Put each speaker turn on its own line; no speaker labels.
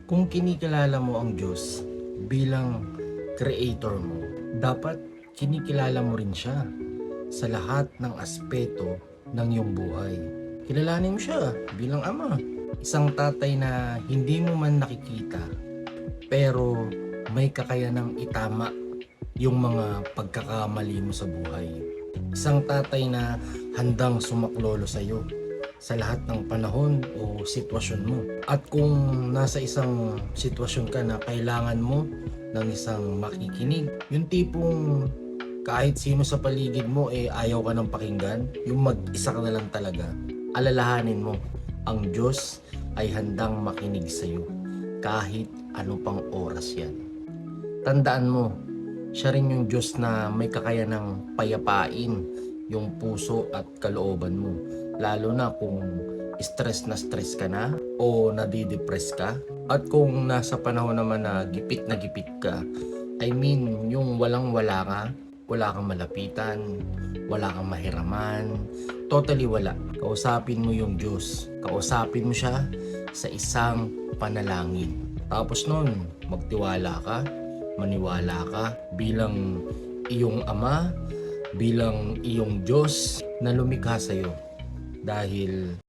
Kung kinikilala mo ang Diyos bilang creator mo, dapat kinikilala mo rin siya sa lahat ng aspeto ng iyong buhay. Kilalanin mo siya bilang Ama, isang tatay na hindi mo man nakikita pero may kakayanang itama yung mga pagkakamali mo sa buhay. Isang tatay na handang sumaklolo sa iyo sa lahat ng panahon o sitwasyon mo. At kung nasa isang sitwasyon ka na kailangan mo ng isang makikinig, yung tipong kahit sino sa paligid mo ayaw ka ng pakinggan, yung mag-isa ka na lang talaga, alalahanin mo, ang Diyos ay handang makinig sa iyo kahit ano pang oras yan. Tandaan mo, siya rin yung Diyos na may kakayanang payapain yung puso at kalooban mo. Lalo na kung stress ka na o nadidepress ka. At kung nasa panahon naman na gipit ka, I mean yung walang-wala ka, wala kang malapitan, wala kang mahiraman, totally wala. Kausapin mo yung Diyos. Kausapin mo siya sa isang panalangin. Tapos nun, magtiwala ka, maniwala ka bilang iyong Ama, bilang iyong Diyos na lumikha sa'yo. Dahil